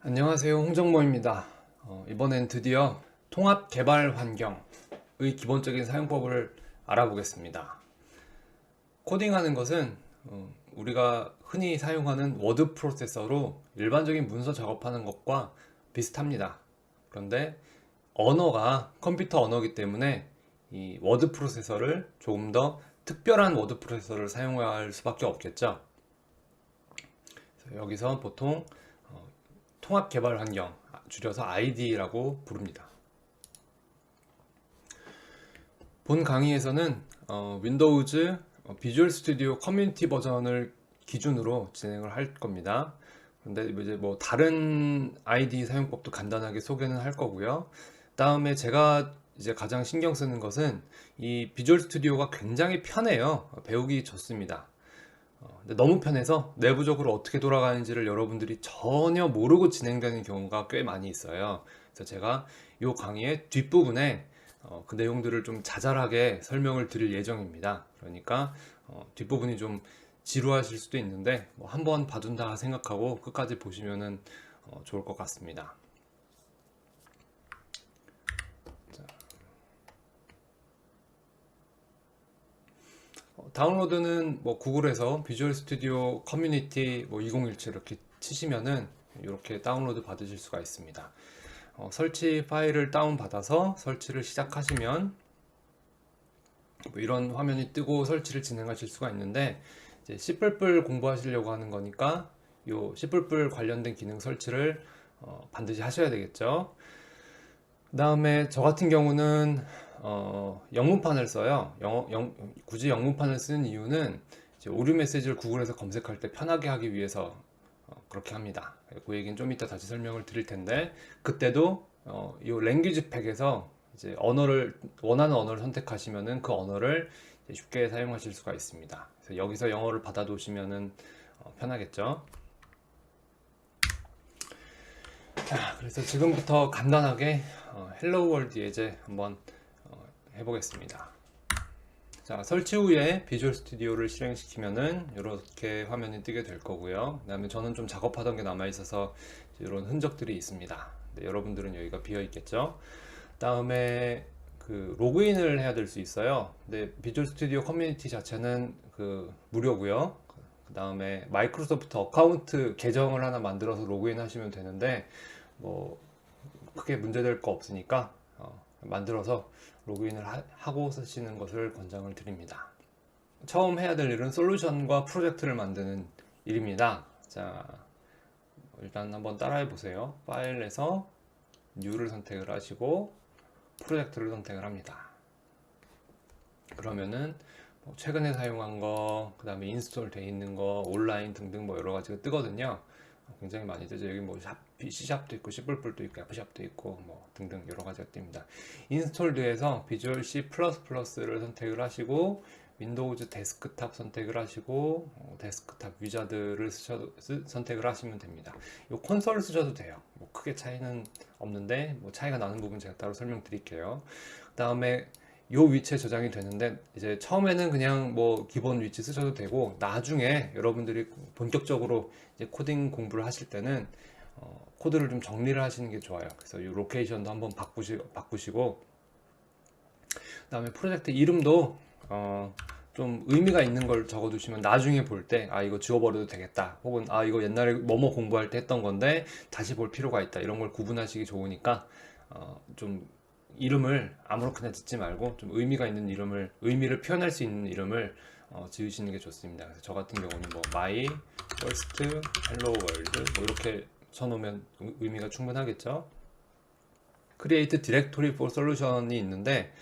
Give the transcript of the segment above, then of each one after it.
안녕하세요, 홍정모입니다. 이번엔 드디어 통합 개발 환경의 기본적인 사용법을 알아보겠습니다. 코딩하는 것은 우리가 흔히 사용하는 워드 프로세서로 일반적인 문서 작업하는 것과 비슷합니다. 그런데 언어가 컴퓨터 언어이기 때문에 이 워드 프로세서를 조금 더 특별한 워드 프로세서를 사용할 수밖에 없겠죠. 그래서 여기서 보통 통합 개발 환경, 줄여서 IDE라고 부릅니다. 본 강의에서는 윈도우즈 비주얼 스튜디오 커뮤니티 버전을 기준으로 진행을 할 겁니다. 그런데 이제 뭐 다른 IDE 사용법도 간단하게 소개는 할 거고요. 다음에 제가 이제 가장 신경 쓰는 것은 이 비주얼 스튜디오가 굉장히 편해요. 배우기 좋습니다. 근데 너무 편해서 내부적으로 어떻게 돌아가는지를 여러분들이 전혀 모르고 진행되는 경우가 꽤 많이 있어요. 그래서 제가 이 강의의 뒷부분에 그 내용들을 좀 자잘하게 설명을 드릴 예정입니다. 그러니까 뒷부분이 좀 지루하실 수도 있는데 뭐 한번 봐둔다 생각하고 끝까지 보시면 좋을 것 같습니다. 다운로드는 뭐 구글에서 비주얼 스튜디오 커뮤니티 뭐 2017 이렇게 치시면은 이렇게 다운로드 받으실 수가 있습니다. 설치 파일을 다운 받아서 설치를 시작하시면 뭐 이런 화면이 뜨고 설치를 진행하실 수가 있는데, 이제 C++ 공부하시려고 하는 거니까 요 C++ 관련된 기능 설치를 반드시 하셔야 되겠죠. 그 다음에 저 같은 경우는 영문판을 써요. 굳이 영문판을 쓰는 이유는 이제 오류 메시지를 구글에서 검색할 때 편하게 하기 위해서 그렇게 합니다. 그 얘기는 좀 이따 다시 설명을 드릴 텐데, 그때도 이 랭귀지 팩에서 이제 원하는 언어를 선택하시면은 그 언어를 쉽게 사용하실 수가 있습니다. 그래서 여기서 영어를 받아 놓으시면은 편하겠죠. 자, 그래서 지금부터 간단하게 헬로 월드 예제 한번 해보겠습니다. 자, 설치 후에 비주얼 스튜디오를 실행시키면은 이렇게 화면이 뜨게 될 거고요. 그 다음에 저는 좀 작업하던 게 남아 있어서 이런 흔적들이 있습니다. 여러분들은 여기가 비어 있겠죠. 다음에 그 로그인을 해야 될 수 있어요. 근데 비주얼 스튜디오 커뮤니티 자체는 그 무료고요. 그 다음에 마이크로소프트 어카운트 계정을 하나 만들어서 로그인 하시면 되는데 뭐 크게 문제될 거 없으니까 만들어서 로그인을 하고 쓰시는 것을 권장을 드립니다. 처음 해야 될 일은 솔루션과 프로젝트를 만드는 일입니다. 자, 일단 한번 따라해 보세요. 파일에서 New를 선택을 하시고 프로젝트를 선택을 합니다. 그러면은 뭐 최근에 사용한 거, 그 다음에 인스톨 돼 있는 거, 온라인 등등 뭐 여러 가지가 뜨거든요. 굉장히 많이 뜨죠. 여기 뭐 C샵도 있고 C++도 있고 F샵도 있고 뭐 등등 여러 가지가 뜹니다. 인스톨드에서 비주얼 C++를 선택을 하시고 윈도우즈 데스크탑 선택을 하시고 데스크탑 위자드를 선택을 하시면 됩니다. 이 콘솔을 쓰셔도 돼요. 뭐 크게 차이는 없는데 뭐 차이가 나는 부분 제가 따로 설명드릴게요. 그 다음에 요 위치에 저장이 되는데, 이제 처음에는 그냥 뭐 기본 위치 쓰셔도 되고 나중에 여러분들이 본격적으로 이제 코딩 공부를 하실 때는 코드를 좀 정리를 하시는 게 좋아요. 그래서 이 로케이션도 한번 바꾸시고 그다음에 프로젝트 이름도 좀 의미가 있는 걸 적어두시면 나중에 볼 때 아 이거 지워버려도 되겠다, 혹은 아 이거 옛날에 뭐뭐 공부할 때 했던 건데 다시 볼 필요가 있다, 이런 걸 구분하시기 좋으니까 좀 이름을 아무렇게나 짓지 말고 좀 의미가 있는 이름을, 의미를 표현할 수 있는 이름을 지으시는 게 좋습니다. 그래서 저 같은 경우는 뭐 My First Hello World 뭐 이렇게 쳐놓으면 의미가 충분하겠죠. Create Directory for Solution이 있는데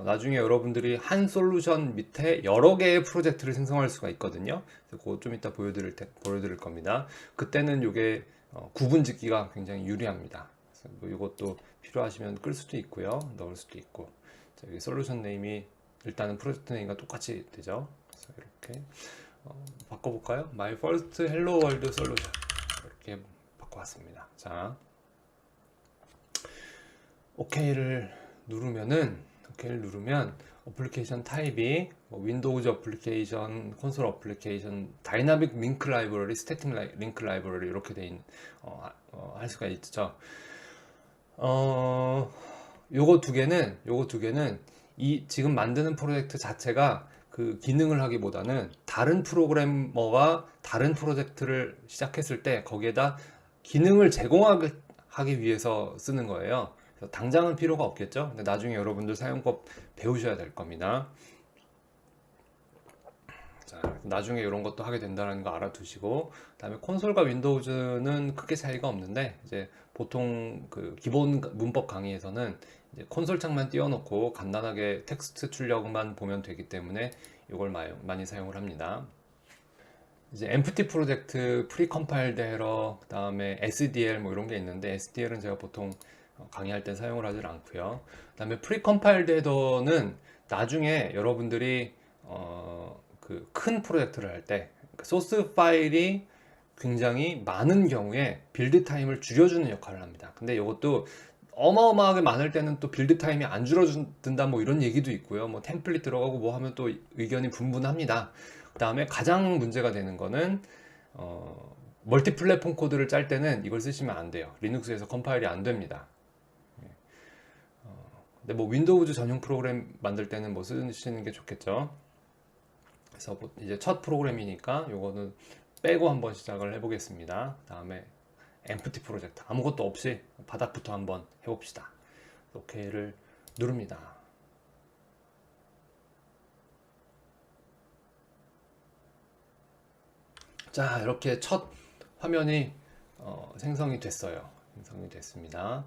나중에 여러분들이 한 솔루션 밑에 여러 개의 프로젝트를 생성할 수가 있거든요. 그래서 그거 좀 이따 보여드릴 겁니다. 그때는 이게 구분 짓기가 굉장히 유리합니다. 그래서 뭐 이것도 필요하시면 끌 수도 있고요, 넣을 수도 있고. 자, 여기 솔루션 네임이 일단은 프로젝트 네임과 똑같이 되죠. 그래서 이렇게 바꿔볼까요? My First Hello World Solution 이렇게 바꿔왔습니다. 자, OK를 누르면은 OK를 누르면 어플리케이션 타입이 뭐 윈도우즈 어플리케이션, 콘솔 어플리케이션, 다이나믹 링크 라이브러리, 스태틱 링크 라이브러리 이렇게 할 수가 있죠. 요거 두 개는 이 지금 만드는 프로젝트 자체가 그 기능을 하기보다는 다른 프로그래머가 다른 프로젝트를 시작했을 때 거기에다 기능을 제공하기 위해서 쓰는 거예요. 그래서 당장은 필요가 없겠죠. 근데 나중에 여러분들 사용법 배우셔야 될 겁니다. 자, 나중에 이런 것도 하게 된다는 거 알아두시고, 그다음에 콘솔과 윈도우즈는 크게 차이가 없는데 이제 보통 그 기본 문법 강의에서는 이제 콘솔 창만 띄워놓고 간단하게 텍스트 출력만 보면 되기 때문에 이걸 많이 사용을 합니다. 이제 empty 프로젝트, 프리컴파일드 에러, 그다음에 SDL 뭐 이런 게 있는데 SDL은 제가 보통 강의할 때 사용을 하지 않고요. 그다음에 프리컴파일드 헤더는 나중에 여러분들이 그 큰 프로젝트를 할 때 소스 파일이 굉장히 많은 경우에 빌드 타임을 줄여주는 역할을 합니다. 근데 이것도 어마어마하게 많을 때는 또 빌드 타임이 안 줄어든다 뭐 이런 얘기도 있고요. 뭐 템플릿 들어가고 뭐 하면 또 의견이 분분합니다. 그 다음에 가장 문제가 되는 거는 멀티 플랫폼 코드를 짤 때는 이걸 쓰시면 안 돼요. 리눅스에서 컴파일이 안 됩니다. 근데 뭐 윈도우즈 전용 프로그램 만들 때는 뭐 쓰시는 게 좋겠죠. 그래서 이제 첫 프로그램이니까 요거는 빼고 한번 시작을 해보겠습니다. 다음에 empty 프로젝트 아무것도 없이 바닥부터 한번 해봅시다. OK를 누릅니다. 자, 이렇게 첫 화면이 생성이 됐어요. 생성이 됐습니다.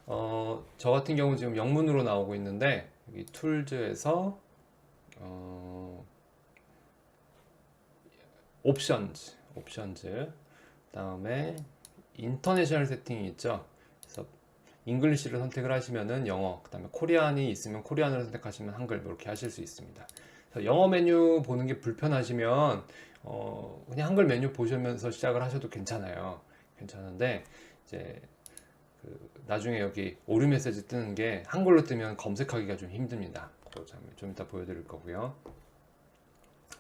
저 같은 경우 지금 영문으로 나오고 있는데 여기 툴즈에서 옵션즈 다음에 인터내셔널 세팅이 있죠. 그래서 잉글리시를 선택을 하시면은 영어, 그 다음에 코리안이 있으면 코리안을 선택하시면 한글 이렇게 하실 수 있습니다. 영어 메뉴 보는 게 불편하시면 그냥 한글 메뉴 보시면서 시작을 하셔도 괜찮아요. 괜찮은데 이제 나중에 여기 오류 메시지 뜨는 게 한글로 뜨면 검색하기가 좀 힘듭니다. 좀 이따 보여드릴 거고요.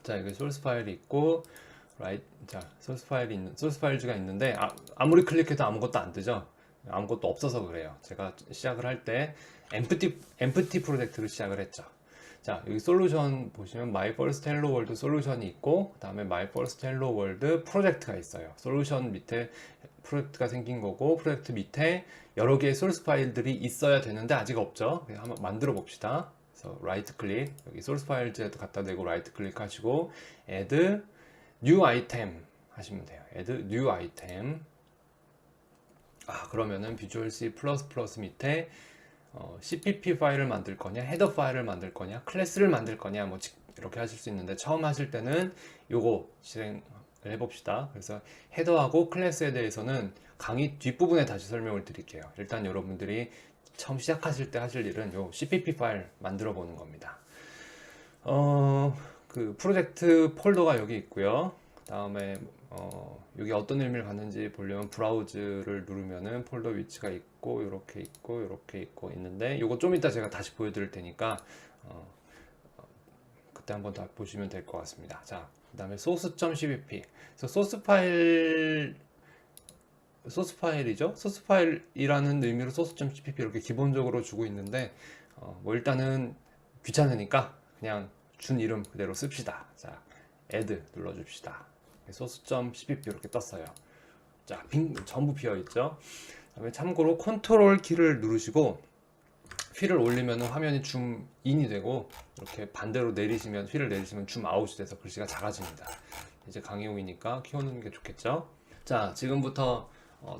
자, 여기 소스 파일이 있고 자, 소스 파일즈가 있는데 아무리 클릭해도 아무것도 안 뜨죠. 아무것도 없어서 그래요. 제가 시작을 할 때 empty 프로젝트로 시작을 했죠. 자, 여기 솔루션 보시면 My First Hello World 솔루션이 있고 그 다음에 My First Hello World 프로젝트가 있어요. 솔루션 밑에 프로젝트가 생긴 거고 프로젝트 밑에 여러 개의 소스 파일들이 있어야 되는데 아직 없죠. 한번 만들어 봅시다. 그래서 라이트 클릭, 여기 소스 파일즈에도 갖다 대고 라이트 클릭 하시고 Add New Item 하시면 돼요. Add New Item. 그러면은 비주얼 C++ 밑에 CPP 파일을 만들 거냐, 헤더 파일을 만들 거냐, 클래스를 만들 거냐, 뭐 이렇게 하실 수 있는데 처음 하실 때는 요거 실행을 해봅시다. 그래서 헤더하고 클래스에 대해서는 강의 뒷부분에 다시 설명을 드릴게요. 일단 여러분들이 처음 시작하실 때 하실 일은 요 CPP 파일 만들어 보는 겁니다. 그 프로젝트 폴더가 여기 있고요. 그 다음에 여기 어떤 의미를 갖는지 보려면 브라우즈를 누르면은 폴더 위치가 있고 이렇게 있고 이렇게 있고 있는데 요거 좀 이따 제가 다시 보여드릴 테니까 그때 한번 다 보시면 될 것 같습니다. 자, 그 다음에 source.cpp 그래서 소스 파일이죠. 소스 파일이라는 의미로 source.cpp 이렇게 기본적으로 주고 있는데 뭐 일단은 귀찮으니까 그냥 준 이름 그대로 씁시다. 자, add 눌러줍시다. source.cpp 이렇게 떴어요. 자, 전부 비어 있죠. 그다음에 참고로 컨트롤 키를 누르시고 휠을 올리면 화면이 줌인이 되고 이렇게 반대로 내리시면 휠을 내리시면 줌아웃이 돼서 글씨가 작아집니다. 이제 강의용이니까 키우는 게 좋겠죠. 자, 지금부터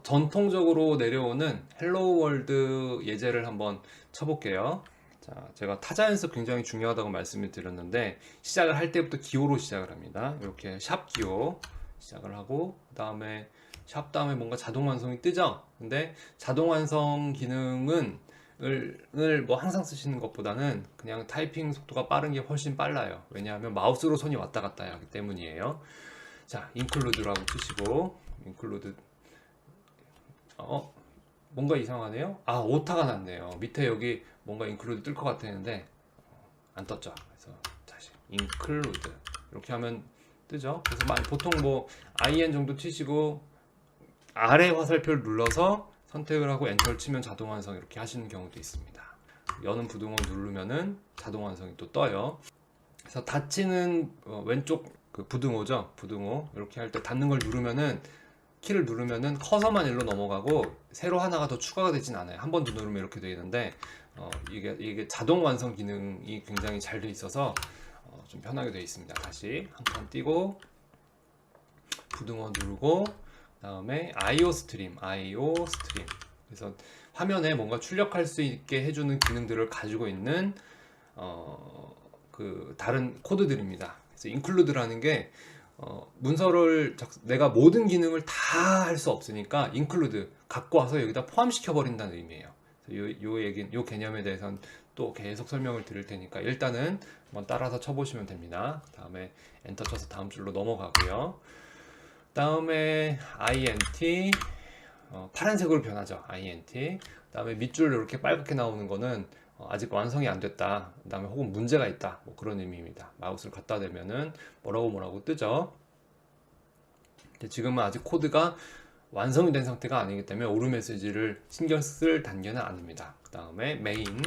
전통적으로 내려오는 헬로 월드 예제를 한번 쳐볼게요. 자, 제가 타자 연습 굉장히 중요하다고 말씀을 드렸는데 시작을 할 때부터 기호로 시작을 합니다. 이렇게 샵 기호 시작을 하고 그 다음에 샵 다음에 뭔가 자동 완성이 뜨죠. 근데 자동 완성 기능은 뭐 항상 쓰시는 것보다는 그냥 타이핑 속도가 빠른 게 훨씬 빨라요. 왜냐하면 마우스로 손이 왔다 갔다 하기 때문이에요. 자, include라고 치시고 include 뭔가 이상하네요. 오타가 났네요. 밑에 여기 뭔가 include 뜰 것 같았는데 안 떴죠. 그래서 다시 include 이렇게 하면 뜨죠. 그래서 보통 뭐 IN 정도 치시고 아래 화살표를 눌러서 선택을 하고 엔터를 치면 자동 완성 이렇게 하시는 경우도 있습니다. 여는 부등호 누르면은 자동 완성이 또 떠요. 그래서 닫히는 왼쪽 그 부등호죠. 부등호 이렇게 할 때 닫는 걸 누르면은 키를 누르면은 커서만 일로 넘어가고 새로 하나가 더 추가가 되진 않아요. 한 번 더 누르면 이렇게 되는데 이게 자동 완성 기능이 굉장히 잘 돼 있어서 좀 편하게 되어 있습니다. 다시 한 칸 띄고 부등호 누르고 그다음에 IO 스트림 그래서 화면에 뭔가 출력할 수 있게 해주는 기능들을 가지고 있는 그 다른 코드들입니다. 그래서 include라는 게 문서를 내가 모든 기능을 다 할 수 없으니까 include 갖고 와서 여기다 포함시켜 버린다는 의미예요. 요 개념에 대해서는 또 계속 설명을 드릴 테니까 일단은 한번 따라서 쳐보시면 됩니다. 다음에 엔터 쳐서 다음 줄로 넘어가고요. 다음에 int 파란색으로 변하죠. int 다음에 밑줄 이렇게 빨갛게 나오는 거는 아직 완성이 안 됐다. 그 다음에 혹은 문제가 있다. 뭐 그런 의미입니다. 마우스를 갖다 대면은 뭐라고 뜨죠. 근데 지금은 아직 코드가 완성이 된 상태가 아니기 때문에 오류 메시지를 신경 쓸 단계는 아닙니다. 그 다음에 메인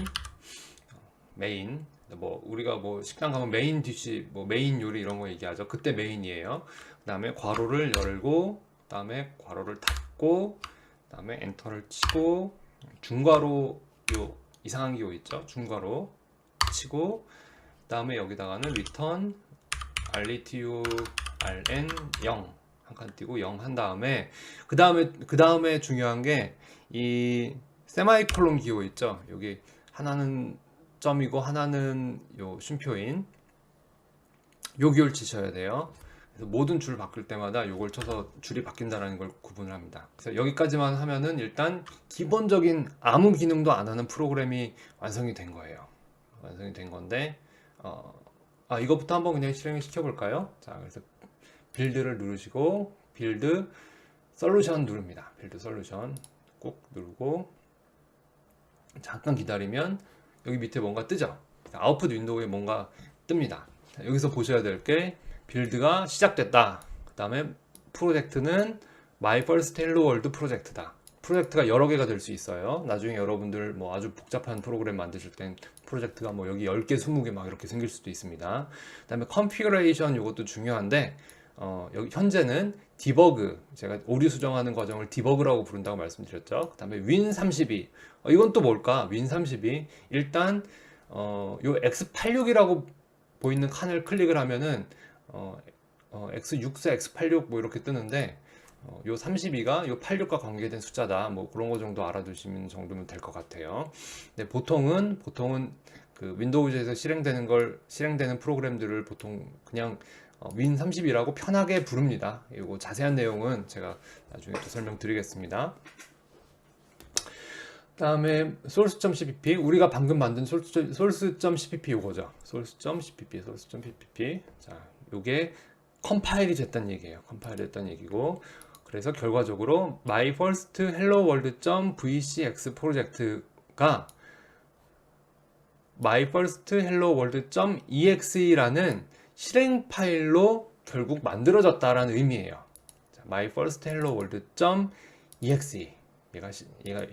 뭐 우리가 뭐 식당 가면 메인 디시 뭐 메인 요리 이런 거 얘기하죠. 그때 메인이에요. 그 다음에 괄호를 열고 그 다음에 괄호를 닫고 그 다음에 엔터를 치고 중괄호 요 이상한 기호 있죠. 중괄호 치고 그 다음에 여기다가는 return rtun 0 한 칸 띄고 0 한 다음에 그 다음에 중요한 게 이 세마이콜론 기호 있죠. 여기 하나는 점이고 하나는 요 쉼표인 요 기호를 치셔야 돼요. 그래서 모든 줄 바꿀 때마다 요걸 쳐서 줄이 바뀐다는 걸 구분을 합니다. 그래서 여기까지만 하면은 일단 기본적인 아무 기능도 안 하는 프로그램이 완성이 된 거예요. 완성이 된 건데 이것부터 한번 그냥 실행을 시켜 볼까요? 자, 그래서 빌드를 누르시고 빌드 솔루션 누릅니다. 빌드 솔루션 꼭 누르고 잠깐 기다리면 여기 밑에 뭔가 뜨죠. 아웃풋 윈도우에 뭔가 뜹니다. 자, 여기서 보셔야 될 게 빌드가 시작됐다. 그 다음에 프로젝트는 My First Hello World 프로젝트다. 프로젝트가 여러 개가 될 수 있어요. 나중에 여러분들 뭐 아주 복잡한 프로그램 만드실 땐 프로젝트가 뭐 여기 10개, 20개 막 이렇게 생길 수도 있습니다. 그 다음에 컨피그레이션 이것도 중요한데 여기 현재는 디버그, 제가 오류 수정하는 과정을 디버그라고 부른다고 말씀드렸죠. 그 다음에 win32 이건 또 뭘까? win32 일단 요 x86이라고 보이는 칸을 클릭을 하면은 x64, x86 뭐 이렇게 뜨는데 요 32가 요 86과 관계된 숫자다. 뭐 그런 거 정도 알아두시면 정도면 될 것 같아요. 근데 보통은 그 윈도우즈에서 실행되는 프로그램들을 보통 그냥 win32라고 편하게 부릅니다. 이거 자세한 내용은 제가 나중에 또 설명드리겠습니다. 다음에 source.cpp 우리가 방금 만든 source.cpp 요거죠. source.cpp 자, 요게 컴파일이 됐다는 얘기예요. 컴파일이 됐다는 얘기고 그래서 결과적으로 my first hello world.vcx 프로젝트가 my first hello world.exe라는 실행 파일로 결국 만들어졌다라는 의미예요. 자, my first hello world.exe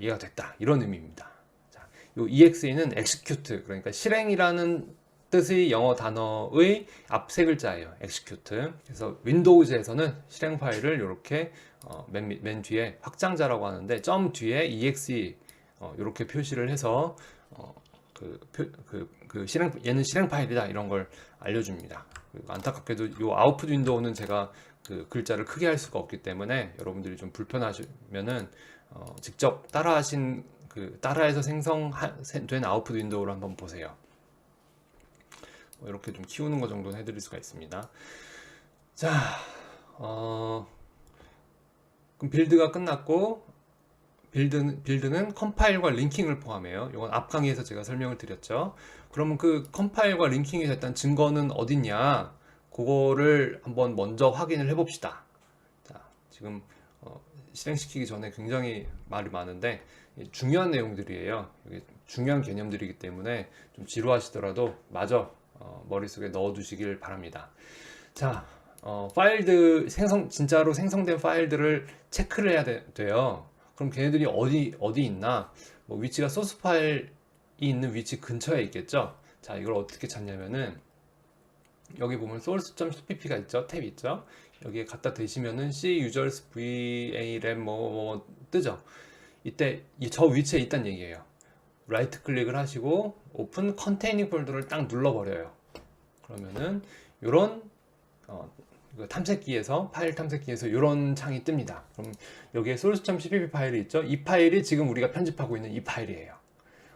얘가 됐다 이런 의미입니다. 자, 요 exe는 execute 그러니까 실행이라는 뜻의 영어 단어의 앞 세 글자예요. execute. 그래서 윈도우즈에서는 실행 파일을 이렇게 맨 뒤에 확장자라고 하는데 점 뒤에 exe 이렇게 표시를 해서 얘는 실행 파일이다 이런 걸 알려줍니다. 그리고 안타깝게도 이 아웃풋 윈도우는 제가 그 글자를 크게 할 수가 없기 때문에 여러분들이 좀 불편하시면은 직접 따라해서 생성된 아웃풋 윈도우를 한번 보세요. 이렇게 좀 키우는 거 정도는 해드릴 수가 있습니다. 자, 그럼 빌드가 끝났고 빌드는 컴파일과 링킹을 포함해요. 이건 앞 강의에서 제가 설명을 드렸죠. 그러면 그 컴파일과 링킹이 됐다는 증거는 어딨냐? 그거를 한번 먼저 확인을 해봅시다. 자, 지금 실행시키기 전에 굉장히 말이 많은데 중요한 내용들이에요. 여기 중요한 개념들이기 때문에 좀 지루하시더라도 마저 머릿속에 넣어 두시길 바랍니다. 자, 파일들 진짜로 생성된 파일들을 체크를 해야 돼요. 그럼 걔네들이 어디 있나? 뭐 위치가 소스 파일이 있는 위치 근처에 있겠죠. 자, 이걸 어떻게 찾냐면은 여기 보면 source.cpp가 있죠. 탭 있죠. 여기에 갖다 대시면은 c users va rem 뭐 뜨죠. 이때 저 위치에 있단 얘기예요. 라이트 클릭을 하시고 오픈 컨테이닝 폴더를 딱 눌러버려요. 그러면은 요런 탐색기에서 파일 탐색기에서 이런 창이 뜹니다. 그럼 여기에 source.cpp 파일이 있죠. 이 파일이 지금 우리가 편집하고 있는 이 파일이에요.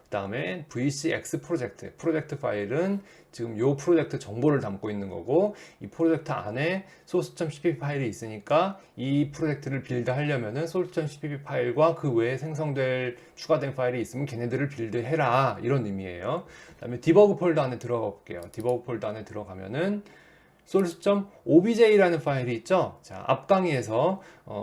그 다음에 vcx 프로젝트 파일은 지금 이 프로젝트 정보를 담고 있는 거고, 이 프로젝트 안에 source.cpp 파일이 있으니까 이 프로젝트를 빌드 하려면은 source.cpp 파일과 그 외에 생성될 추가된 파일이 있으면 걔네들을 빌드 해라, 이런 의미예요. 그 다음에 디버그 폴더 안에 들어가 볼게요. 디버그 폴더 안에 들어가면은 source.obj라는 파일이 있죠. 자, 앞 강의에서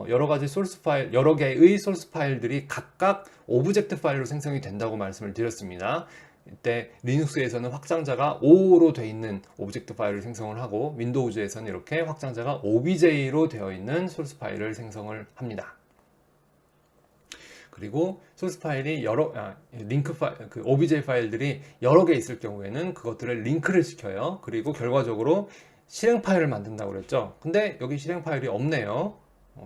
여러 가지 소스 파일, 여러 개의 소스 파일들이 각각 오브젝트 파일로 생성이 된다고 말씀을 드렸습니다. 이때 리눅스에서는 확장자가 O로 되어 있는 오브젝트 파일을 생성을 하고, 윈도우즈에서는 이렇게 확장자가 OBJ로 되어 있는 소스 파일을 생성을 합니다. 그리고 소스 파일이 링크 파일, 그 OBJ 파일들이 여러 개 있을 경우에는 그것들을 링크를 시켜요. 그리고 결과적으로 실행 파일을 만든다고 그랬죠. 근데 여기 실행 파일이 없네요.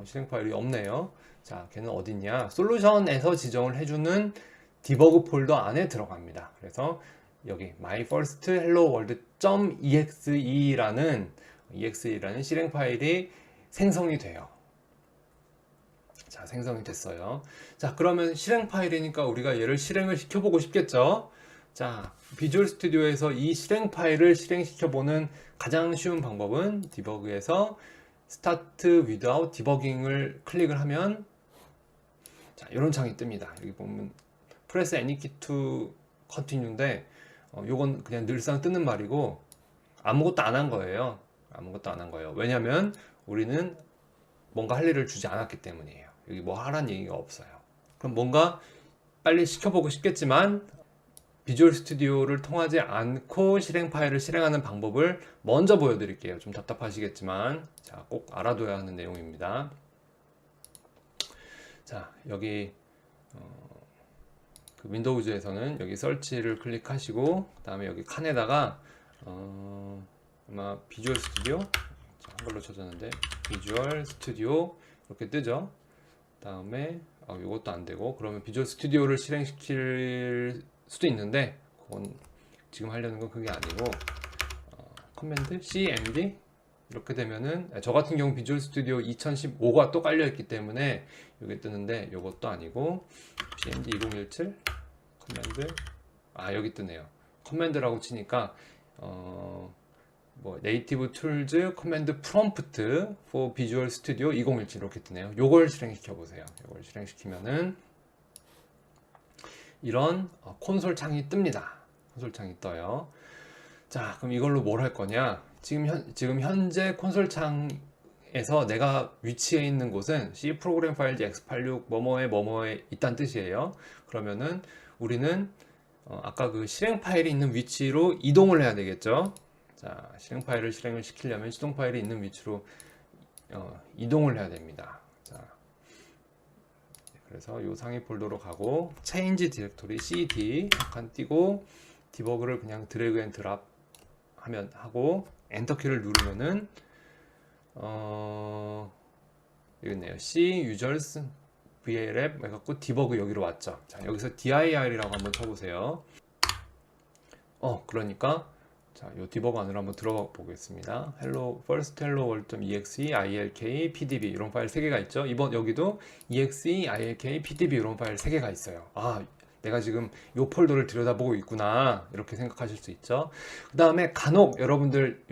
실행 파일이 없네요. 자, 걔는 어딨냐? 솔루션에서 지정을 해주는 디버그 폴더 안에 들어갑니다. 그래서 여기 my first hello world.exe라는 실행 파일이 생성이 돼요. 자, 생성이 됐어요. 자, 그러면 실행 파일이니까 우리가 얘를 실행을 시켜보고 싶겠죠. 자, 비주얼 스튜디오에서 이 실행 파일을 실행시켜보는 가장 쉬운 방법은 디버그에서 Start Without Debugging을 클릭을 하면, 자, 이런 창이 뜹니다. 여기 보면 Press Any Key to Continue인데 요건 그냥 늘상 뜨는 말이고 아무것도 안 한 거예요. 아무것도 안 한 거예요. 왜냐면 우리는 뭔가 할 일을 주지 않았기 때문이에요. 여기 뭐 하라는 얘기가 없어요. 그럼 뭔가 빨리 시켜보고 싶겠지만 비주얼 스튜디오를 통하지 않고 실행 파일을 실행하는 방법을 먼저 보여드릴게요. 좀 답답하시겠지만, 자, 꼭 알아둬야 하는 내용입니다. 자, 여기 그 윈도우즈에서는 여기 설치를 클릭하시고, 그 다음에 여기 칸에다가 아마 비주얼 스튜디오, 자, 한글로 쳐졌는데 비주얼 스튜디오 이렇게 뜨죠. 그 다음에 이것도 안 되고, 그러면 비주얼 스튜디오를 실행시킬 수도 있는데 그건 지금 하려는 건 그게 아니고 커맨드 cmd 이렇게 되면은, 저 같은 경우 비주얼 스튜디오 2015가 또 깔려 있기 때문에 이게 뜨는데 이것도 아니고 cmd 2017 커맨드, 여기 뜨네요. 커맨드라고 치니까 뭐 네이티브 툴즈 커맨드 프롬프트 for 비주얼 스튜디오 2017 이렇게 뜨네요. 요걸 실행시켜 보세요. 요걸 실행시키면은 이런 콘솔 창이 뜹니다. 콘솔 창이 떠요. 자, 그럼 이걸로 뭘 할 거냐? 지금 현재 콘솔 창에서 내가 위치해 있는 곳은 C 프로그램 파일즈 x86 뭐뭐에 있다는 뜻이에요. 그러면은 우리는 아까 그 실행 파일이 있는 위치로 이동을 해야 되겠죠. 자, 실행 파일을 실행을 시키려면 시동 파일이 있는 위치로 이동을 해야 됩니다. 자, 그래서 이 상위 폴더로 가고 change 디렉토리 cd 한 띄고 디버그를 그냥 드래그 앤 드랍 하고 엔터 키를 누르면은 여기 있네요. C users VLApp 해갖고 디버그 여기로 왔죠. 자, 여기서 dir이라고 한번 쳐보세요. 그러니까 자, 요 디버그 안으로 한번 들어가 보겠습니다. first hello world.exe, ilk, pdb 이런 파일 3개가 있죠. 여기도 exe, ilk, pdb 이런 파일 3개가 있어요. 내가 지금 요 폴더를 들여다보고 있구나, 이렇게 생각하실 수 있죠. 그 다음에 간혹 여러분들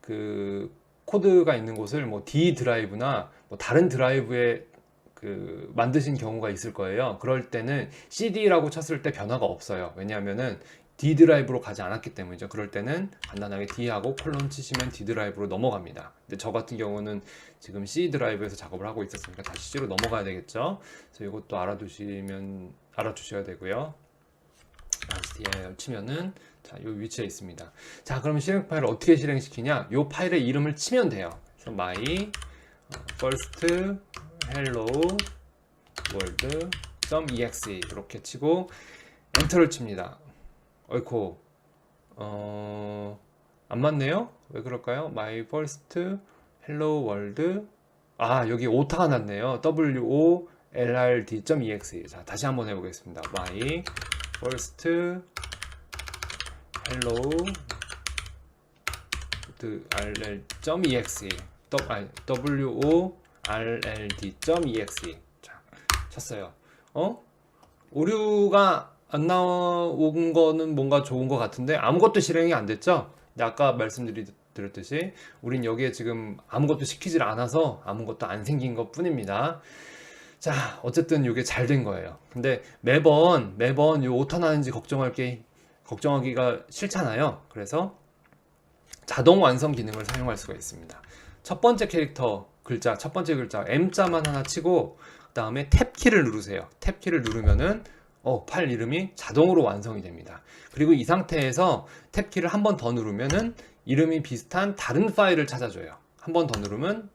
그 코드가 있는 곳을 뭐 D 드라이브나 뭐 다른 드라이브에 만드신 경우가 있을 거예요. 그럴 때는 CD라고 쳤을 때 변화가 없어요. 왜냐하면은 D 드라이브로 가지 않았기 때문이죠. 그럴 때는 간단하게 D하고 콜론 치시면 D 드라이브로 넘어갑니다. 근데 저 같은 경우는 지금 C 드라이브에서 작업을 하고 있었으니까 다시 C로 넘어가야 되겠죠. 그래서 이것도 알아두셔야 되고요. dir 치면은 자, 요 위치에 있습니다. 자, 그럼 실행 파일을 어떻게 실행시키냐? 요 파일의 이름을 치면 돼요. 그래서 my first hello world.exe 이렇게 치고 엔터를 칩니다. 어이코, 안 맞네요? 왜 그럴까요? my first hello world, 아, 여기 오타가 났네요. world.exe. 자, 다시 한번 해보겠습니다. my first hello world.exe world.exe. 자, 쳤어요. 오류가 안 나온 거는 뭔가 좋은 것 같은데 아무것도 실행이 안 됐죠? 근데 아까 말씀드렸듯이 우린 여기에 지금 아무것도 시키질 않아서 아무것도 안 생긴 것 뿐입니다. 자, 어쨌든 이게 잘 된 거예요. 근데 매번 요 오타 나는지 걱정하기가 싫잖아요. 그래서 자동 완성 기능을 사용할 수가 있습니다. 첫 번째 캐릭터 글자, 첫 번째 글자 M자만 하나 치고 그 다음에 탭 키를 누르세요. 탭 키를 누르면은 파일 이름이 자동으로 완성이 됩니다. 그리고 이 상태에서 탭 키를 한 번 더 누르면은 이름이 비슷한 다른 파일을 찾아줘요. 한 번 더 누르면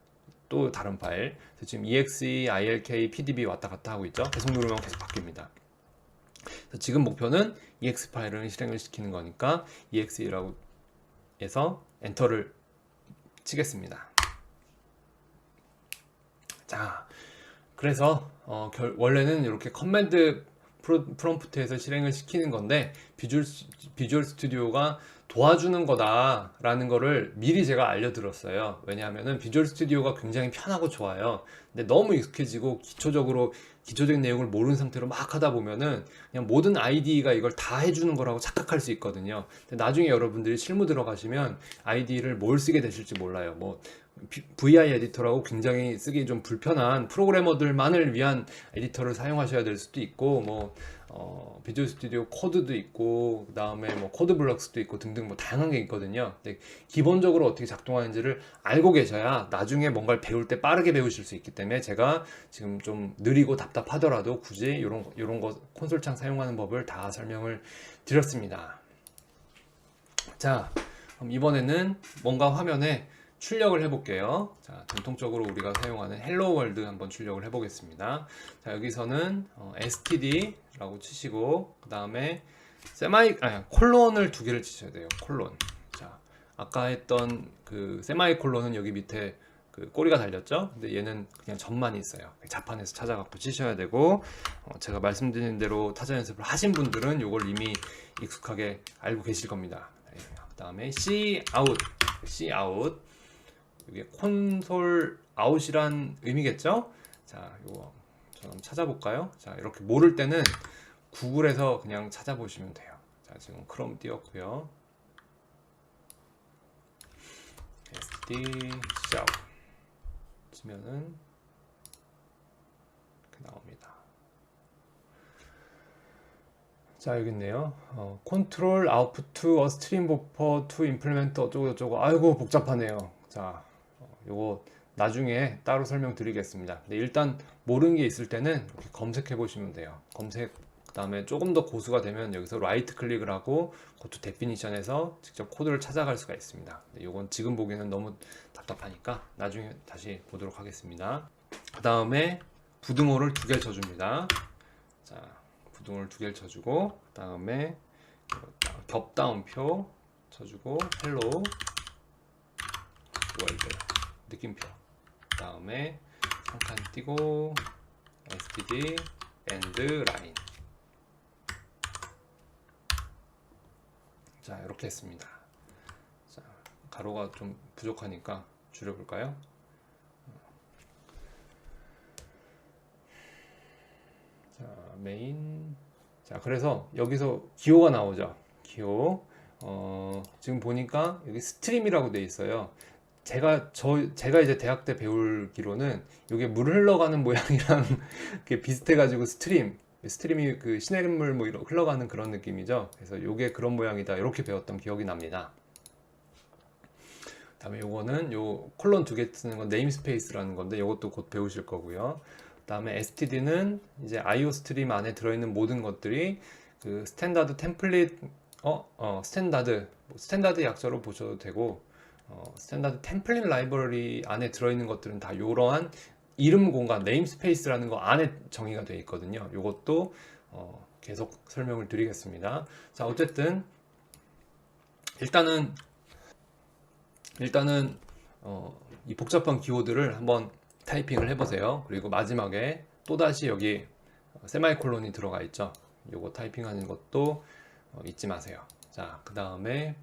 또 다른 파일. 지금 exe, ilk, pdb 왔다 갔다 하고 있죠. 계속 누르면 계속 바뀝니다. 지금 목표는 ex 파일을 실행을 시키는 거니까 exe라고 해서 엔터를 치겠습니다. 자, 그래서 원래는 이렇게 커맨드 프롬프트에서 실행을 시키는 건데 비주얼 스튜디오가 도와주는 거다라는 거를 미리 제가 알려드렸어요. 왜냐하면 비주얼 스튜디오가 굉장히 편하고 좋아요. 근데 너무 익숙해지고 기초적인 내용을 모르는 상태로 막 하다 보면은 그냥 모든 IDE가 이걸 다 해주는 거라고 착각할 수 있거든요. 근데 나중에 여러분들이 실무 들어가시면 IDE를 뭘 쓰게 되실지 몰라요. 뭐 VI 에디터라고 굉장히 쓰기 좀 불편한 프로그래머들만을 위한 에디터를 사용하셔야 될 수도 있고, 뭐 비주얼 스튜디오 코드도 있고, 그 다음에 뭐 코드 블럭스도 있고 등등 뭐 다양한 게 있거든요. 근데 기본적으로 어떻게 작동하는지를 알고 계셔야 나중에 뭔가를 배울 때 빠르게 배우실 수 있기 때문에 제가 지금 좀 느리고 답답하더라도 굳이 이런 거 콘솔창 사용하는 법을 다 설명을 드렸습니다. 자, 그럼 이번에는 뭔가 화면에 출력을 해볼게요. 자, 전통적으로 우리가 사용하는 헬로 월드 한번 출력을 해보겠습니다. 자, 여기서는 std라고 치시고 그 다음에 콜론을 두 개를 치셔야 돼요. 콜론. 자, 아까 했던 그 세마이콜론은 여기 밑에 그 꼬리가 달렸죠. 근데 얘는 그냥 점만 있어요. 자판에서 찾아갖고 치셔야 되고, 제가 말씀드린 대로 타자 연습을 하신 분들은 이걸 이미 익숙하게 알고 계실 겁니다. 그 다음에 C out. 이게 콘솔 아웃이란 의미겠죠? 자, 이거 좀 찾아볼까요? 자, 이렇게 모를 때는 구글에서 그냥 찾아보시면 돼요. 자, 지금 크롬 띄웠고요. sd shout 치면은 이렇게 나옵니다. 자, 여기 있네요. 컨트롤 아웃풋 어 스트림 버퍼 투 임플리멘트 어쩌고 아이고 복잡하네요. 자, 요거 나중에 따로 설명드리겠습니다. 근데 일단 모르는 게 있을 때는 이렇게 검색해 보시면 돼요. 검색, 그 다음에 조금 더 고수가 되면 여기서 라이트 클릭을 하고 고투 데피니션에서 직접 코드를 찾아갈 수가 있습니다. 근데 요건 지금 보기에는 너무 답답하니까 나중에 다시 보도록 하겠습니다. 그 다음에 부등호를 2개 쳐줍니다. 자, 부등호를 2개를 쳐주고 그 다음에 겹다운표 쳐주고 헬로 월드 느낌표, 그 다음에 한 칸 띄고 std end line. 자, 이렇게 했습니다. 자, 가로가 좀 부족하니까 줄여볼까요? 자, 메인. 자, 그래서 여기서 기호가 나오죠. 기호. 지금 보니까 여기 스트림이라고 돼 있어요. 제가 이제 대학 때 배울기로는 이게 물 흘러가는 모양이랑 비슷해가지고 스트림이 그 시냇물 뭐 이런 흘러가는 그런 느낌이죠. 그래서 이게 그런 모양이다 이렇게 배웠던 기억이 납니다. 다음에 요거는 요 콜론 2개 쓰는 건 네임스페이스라는 건데 이것도 곧 배우실 거고요. 다음에 std는 이제 IO 스트림 안에 들어있는 모든 것들이 그 스탠다드 템플릿 스탠다드 약자로 보셔도 되고 스탠다드 템플릿 라이브러리 안에 들어있는 것들은 다 이러한 이름 공간 네임스페이스라는 거 안에 정의가 되어 있거든요. 이것도 계속 설명을 드리겠습니다. 자, 어쨌든 일단은 이 복잡한 기호들을 한번 타이핑을 해보세요. 그리고 마지막에 또다시 여기 세마이콜론이 들어가 있죠. 요거 타이핑하는 것도 잊지 마세요. 자, 그 다음에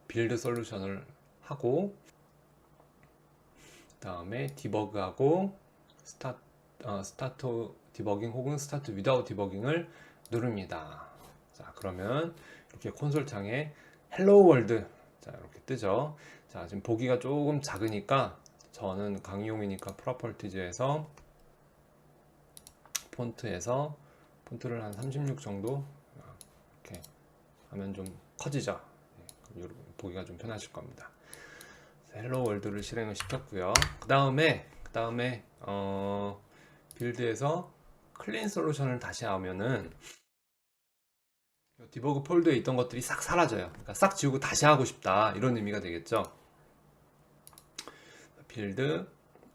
빌드 솔루션을 하고, 그 다음에 디버그하고 스타트 디버깅 혹은 스타트 위다웃 디버깅을 누릅니다. 자, 그러면 이렇게 콘솔 창에 헬로 월드 자 이렇게 뜨죠. 자, 지금 보기가 조금 작으니까 저는 강의용이니까 프로퍼티즈에서 폰트를 한 36 정도 이렇게 하면 좀 커지죠. 네, 보기가 좀 편하실 겁니다. 헬로 월드를 실행을 시켰고요. 그 다음에 빌드에서 클린 솔루션을 다시 하면은 디버그 폴더에 있던 것들이 싹 사라져요. 그러니까 싹 지우고 다시 하고 싶다 이런 의미가 되겠죠.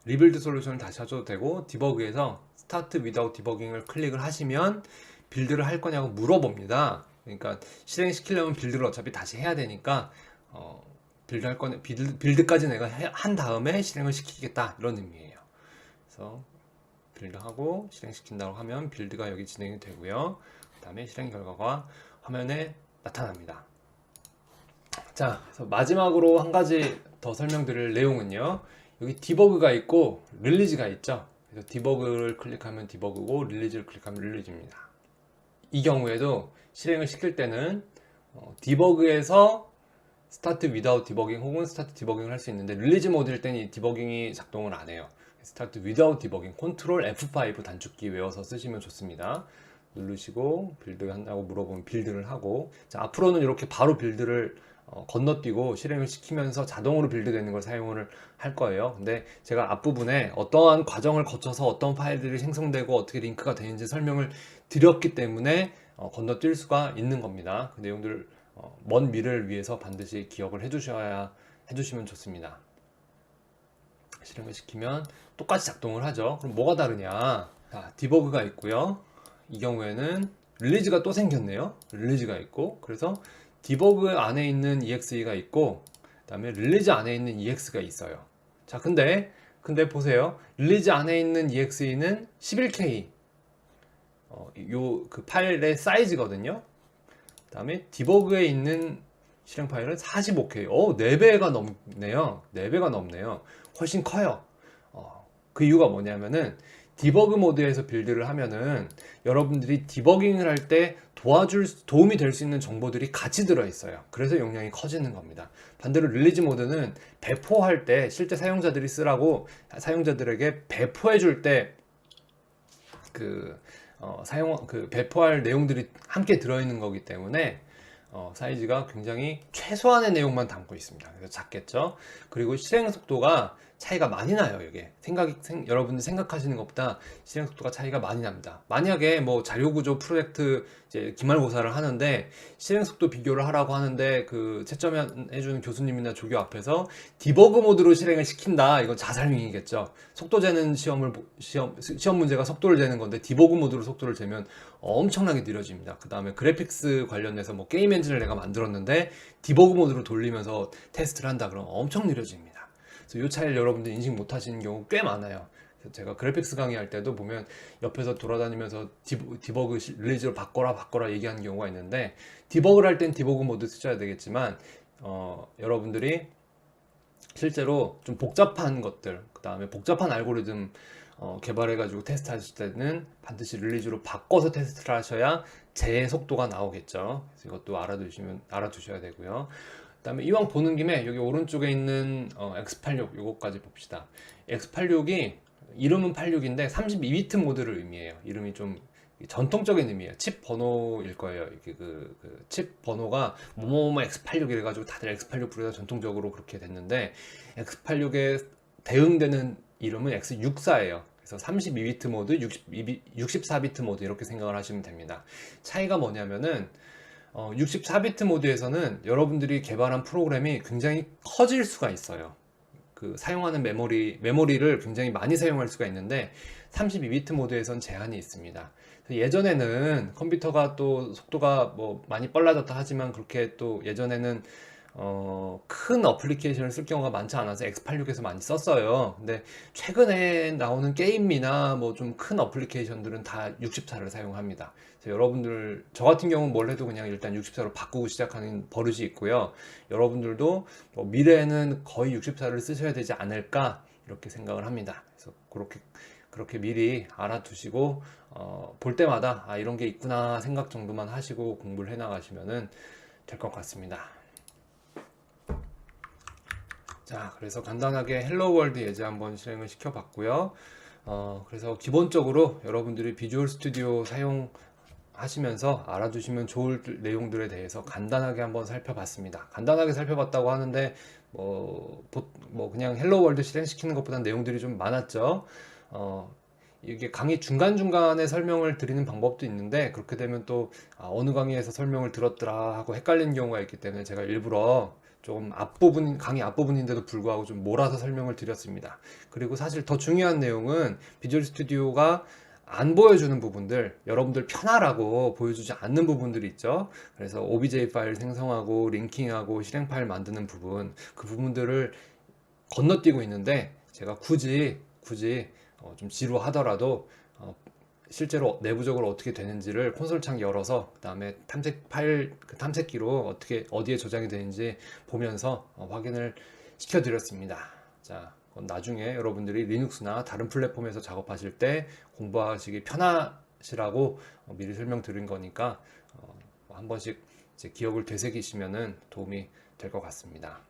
리빌드 솔루션을 다시 하셔도 되고, 디버그에서 스타트 위다웃 디버깅을 클릭을 하시면 빌드를 할 거냐고 물어봅니다. 그러니까 실행시키려면 빌드를 어차피 다시 해야 되니까 빌드 할 거냐, 빌드까지 내가 한 다음에 실행을 시키겠다 이런 의미예요. 그래서 빌드하고 실행시킨다고 하면 빌드가 여기 진행이 되고요. 그 다음에 실행 결과가 화면에 나타납니다. 자, 그래서 마지막으로 한 가지 더 설명드릴 내용은요, 여기 디버그가 있고 릴리즈가 있죠. 그래서 디버그를 클릭하면 디버그고 릴리즈를 클릭하면 릴리즈입니다. 이 경우에도 실행을 시킬 때는 디버그에서 스타트 위다웃 디버깅 혹은 스타트 디버깅을 할 수 있는데, 릴리즈 모드일 때는 이 디버깅이 작동을 안 해요. 스타트 위다웃 디버깅 컨트롤 F5 단축키 외워서 쓰시면 좋습니다. 누르시고 빌드 한다고 물어보면 빌드를 하고, 자, 앞으로는 이렇게 바로 빌드를 건너뛰고 실행을 시키면서 자동으로 빌드되는 걸 사용을 할 거예요. 근데 제가 앞부분에 어떠한 과정을 거쳐서 어떤 파일들이 생성되고 어떻게 링크가 되는지 설명을 드렸기 때문에 건너뛸 수가 있는 겁니다. 그 내용들 먼 미래를 위해서 반드시 기억을 해주시면 좋습니다. 실행을 시키면 똑같이 작동을 하죠. 그럼 뭐가 다르냐? 자, 디버그가 있고요. 이 경우에는 릴리즈가 또 생겼네요. 릴리즈가 있고, 그래서 디버그 안에 있는 EXE가 있고, 그 다음에 릴리즈 안에 있는 EX가 있어요. 자, 근데 보세요. 릴리즈 안에 있는 EXE는 11K 그 파일의 사이즈거든요. 그 다음에 디버그에 있는 실행 파일은 45K. 4배가 넘네요. 4배가 넘네요. 훨씬 커요. 그 이유가 뭐냐면은 디버그 모드에서 빌드를 하면은 여러분들이 디버깅을 할 때 도움이 될 수 있는 정보들이 같이 들어있어요. 그래서 용량이 커지는 겁니다. 반대로 릴리즈 모드는 배포할 때, 실제 사용자들이 쓰라고 사용자들에게 배포해 줄 때 배포할 내용들이 함께 들어있는 거기 때문에 사이즈가 굉장히 최소한의 내용만 담고 있습니다. 그래서 작겠죠. 그리고 실행 속도가 차이가 많이 나요. 이게 여러분들 생각하시는 것보다 실행 속도가 차이가 많이 납니다. 만약에 뭐 자료구조 프로젝트 이제 기말고사를 하는데 실행 속도 비교를 하라고 하는데 그 채점해주는 교수님이나 조교 앞에서 디버그 모드로 실행을 시킨다, 이건 자살행위겠죠. 속도 재는 시험 문제가 속도를 재는 건데 디버그 모드로 속도를 재면 엄청나게 느려집니다. 그 다음에 그래픽스 관련해서 뭐 게임 엔진을 내가 만들었는데 디버그 모드로 돌리면서 테스트를 한다 그러면 엄청 느려집니다. 그래서 이 차이를 여러분들 인식 못 하시는 경우 꽤 많아요. 그래서 제가 그래픽스 강의할 때도 보면 옆에서 돌아다니면서 디버그 릴리즈로 바꿔라 얘기하는 경우가 있는데, 디버그를 할 땐 디버그 모드 쓰셔야 되겠지만 여러분들이 실제로 좀 복잡한 것들, 그 다음에 복잡한 알고리즘 개발해가지고 테스트 하실 때는 반드시 릴리즈로 바꿔서 테스트를 하셔야 제 속도가 나오겠죠. 그래서 이것도 알아두셔야 되고요. 그 다음에 이왕 보는 김에 여기 오른쪽에 있는 X86 요거까지 봅시다. X86이 이름은 86인데 32비트 모드를 의미해요. 이름이 좀 전통적인 의미예요. 칩 번호일 거예요. 이게 그 칩 번호가 뭐뭐뭐 X86 이래가지고 다들 X86 부르다 전통적으로 그렇게 됐는데, X86에 대응되는 이름은 X64예요. 그래서 32비트 모드, 64비트 모드 이렇게 생각을 하시면 됩니다. 차이가 뭐냐면은 64비트 모드에서는 여러분들이 개발한 프로그램이 굉장히 커질 수가 있어요. 그 사용하는 메모리를 굉장히 많이 사용할 수가 있는데 32비트 모드에선 제한이 있습니다. 예전에는 컴퓨터가 또 속도가 뭐 많이 빨라졌다 하지만 그렇게 또 예전에는 큰 어플리케이션을 쓸 경우가 많지 않아서 X86에서 많이 썼어요. 근데 최근에 나오는 게임이나 뭐 좀 큰 어플리케이션들은 다 64를 사용합니다. 그래서 여러분들, 저 같은 경우는 뭘 해도 그냥 일단 64로 바꾸고 시작하는 버릇이 있고요. 여러분들도 뭐 미래에는 거의 64를 쓰셔야 되지 않을까 이렇게 생각을 합니다. 그래서 그렇게 미리 알아두시고 볼 때마다 이런 게 있구나 생각 정도만 하시고 공부를 해 나가시면 될 것 같습니다. 자, 그래서 간단하게 헬로 월드 예제 한번 실행을 시켜 봤고요. 그래서 기본적으로 여러분들이 비주얼 스튜디오 사용하시면서 알아두시면 좋을 내용들에 대해서 간단하게 한번 살펴봤습니다. 간단하게 살펴봤다고 하는데 뭐 그냥 헬로 월드 실행시키는 것보다는 내용들이 좀 많았죠. 이게 강의 중간중간에 설명을 드리는 방법도 있는데 그렇게 되면 또 어느 강의에서 설명을 들었더라 하고 헷갈리는 경우가 있기 때문에 제가 일부러 좀 강의 앞부분인데도 불구하고 좀 몰아서 설명을 드렸습니다. 그리고 사실 더 중요한 내용은 비주얼 스튜디오가 안 보여주는 부분들, 여러분들 편하라고 보여주지 않는 부분들이 있죠. 그래서 OBJ 파일 생성하고 링킹하고 실행 파일 만드는 부분, 그 부분들을 건너뛰고 있는데 제가 굳이 좀 지루하더라도 실제로 내부적으로 어떻게 되는지를 콘솔 창 열어서 그 다음에 탐색기로 어디에 저장이 되는지 보면서 확인을 시켜 드렸습니다. 자, 그건 나중에 여러분들이 리눅스나 다른 플랫폼에서 작업하실 때 공부하시기 편하시라고 미리 설명드린 거니까 한 번씩 이제 기억을 되새기시면 도움이 될 것 같습니다.